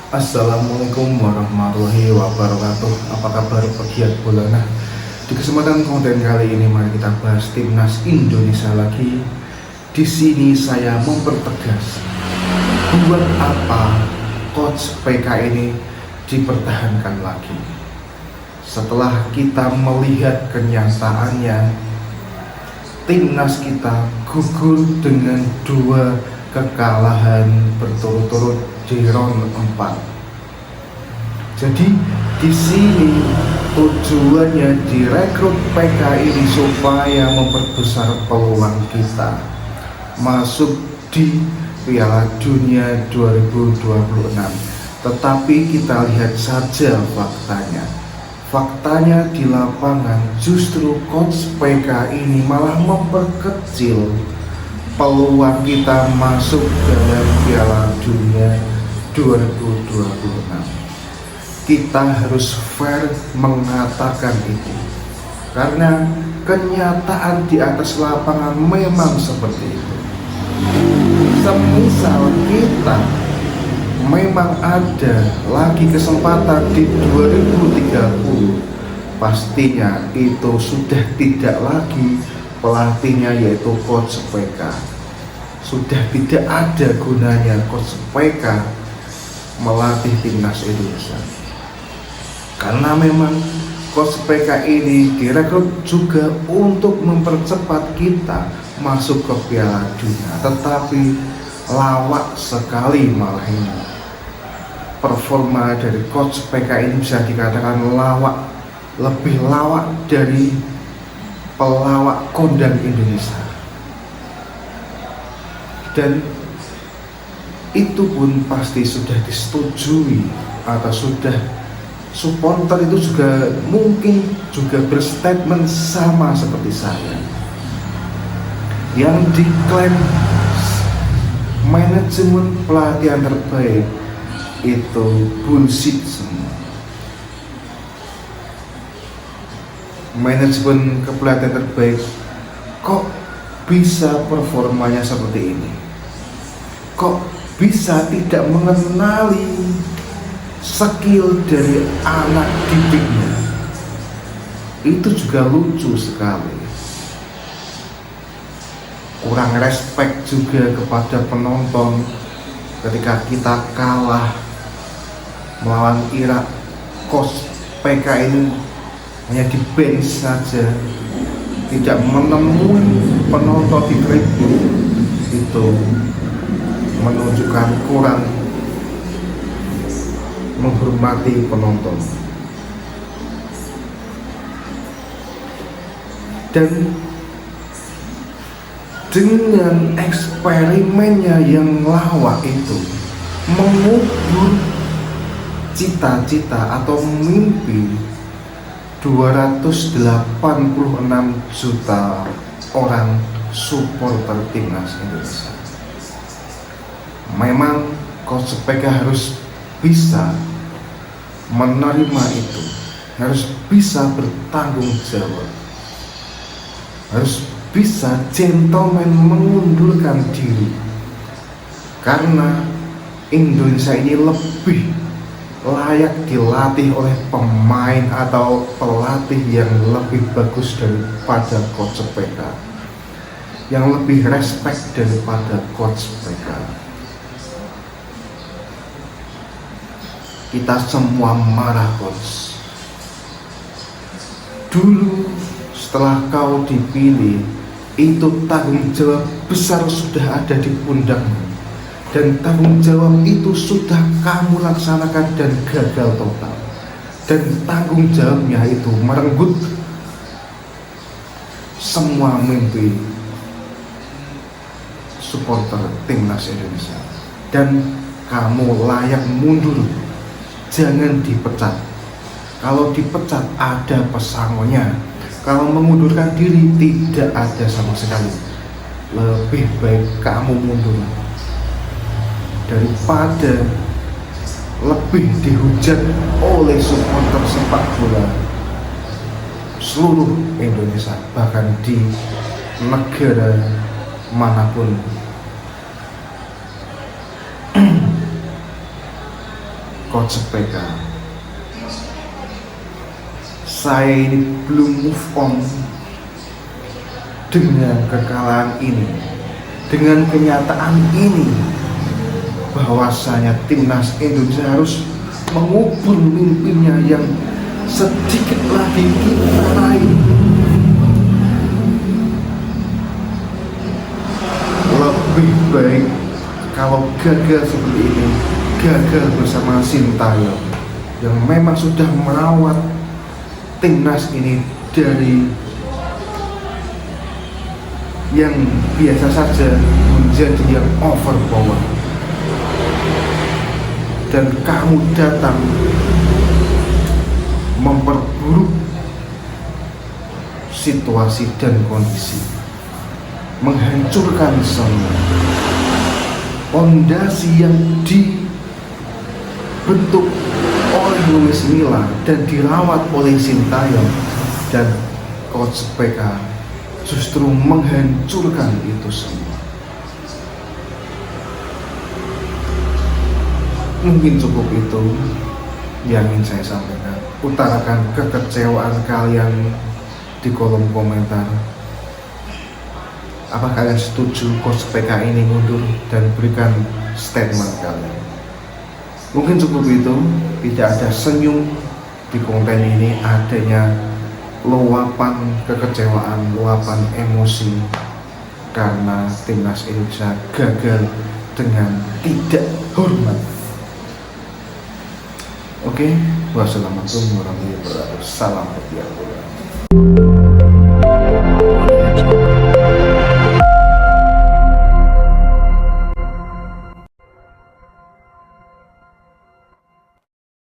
Assalamualaikum warahmatullahi wabarakatuh. Apa kabar pegiat bola? Nah, di kesempatan konten kali ini mari kita bahas timnas Indonesia lagi. Di sini saya mempertegas buat apa coach PK ini dipertahankan lagi. Setelah kita melihat kenyataannya, timnas kita gugur dengan 2 kekalahan berturut-turut di round 4. Jadi di sini tujuannya direkrut PK ini supaya memperbesar peluang kita masuk di Piala Dunia 2026. Tetapi kita lihat saja faktanya. Faktanya di lapangan justru coach PK ini malah memperkecil peluang kita masuk dalam Piala Dunia 2026. Kita harus fair mengatakan itu, karena kenyataan di atas lapangan memang seperti itu. Semisal kita memang ada lagi kesempatan di 2030, pastinya itu sudah tidak lagi pelatihnya yaitu coach PK. Sudah tidak ada gunanya coach PK melatih timnas Indonesia, karena memang coach PK ini direkrut juga untuk mempercepat kita masuk ke Piala Dunia, tetapi lawak sekali malah ini. Performa dari coach PK ini bisa dikatakan lawak, lebih lawak dari pelawak kondang Indonesia. Dan itu pun pasti sudah disetujui atau sudah supporter itu juga mungkin juga berstatement sama seperti saya, yang diklaim manajemen pelatihan terbaik itu bullshit semua. Manajemen kepelatihan terbaik kok bisa performanya seperti ini, kok bisa tidak mengenali skill dari anak didiknya. Itu juga lucu sekali. Kurang respect juga kepada penonton ketika kita kalah melawan Irak. Coach PK ini hanya di bench saja, tidak menemui penonton di tribun. Itu menunjukkan kurang menghormati penonton. Dan dengan eksperimennya yang lawak itu mengubur cita-cita atau mimpi 286 juta orang supporter timnas Indonesia. Memang coach PK harus bisa menerima itu, harus bisa bertanggung jawab, harus bisa gentleman mengundurkan diri, karena Indonesia ini lebih layak dilatih oleh pemain atau pelatih yang lebih bagus daripada coach PK, yang lebih respect daripada coach PK. Kita semua marah coach. Dulu setelah kau dipilih, itu tanggung jawab besar sudah ada di pundakmu, dan tanggung jawab itu sudah kamu laksanakan dan gagal total. Dan tanggung jawabnya itu merenggut semua mimpi supporter timnas Indonesia. Dan kamu layak mundur, jangan dipecat. Kalau dipecat ada pesangonnya, kalau mengundurkan diri tidak ada sama sekali. Lebih baik kamu mundur daripada lebih dihujat oleh supporter sepak bola seluruh Indonesia, bahkan di negara manapun. Coach PK, saya ini belum move on dengan kekalahan ini, dengan kenyataan ini, bahwasanya timnas Indonesia harus mengubur mimpinya yang sedikit lagi kita raih. Lebih baik kalau gagal seperti ini, gagal bersama Sintayong yang memang sudah merawat timnas ini dari yang biasa saja menjadi yang overpower, dan kamu datang memperburuk situasi dan kondisi, menghancurkan semua fondasi yang dibentuk oleh Luis Milla dan dirawat oleh Sintayong, dan Coach PK justru menghancurkan itu semua. Mungkin cukup itu yang ingin saya sampaikan. Utarakan kekecewaan kalian di kolom komentar. Apa kalian setuju Coach PK ini mundur, dan berikan statement kalian. Mungkin cukup itu. Tidak ada senyum di konten ini, adanya luapan kekecewaan, luapan emosi karena timnas Indonesia gagal dengan tidak hormat. Oke, wassalamualaikum warahmatullahi wabarakatuh. Salam perpiahan.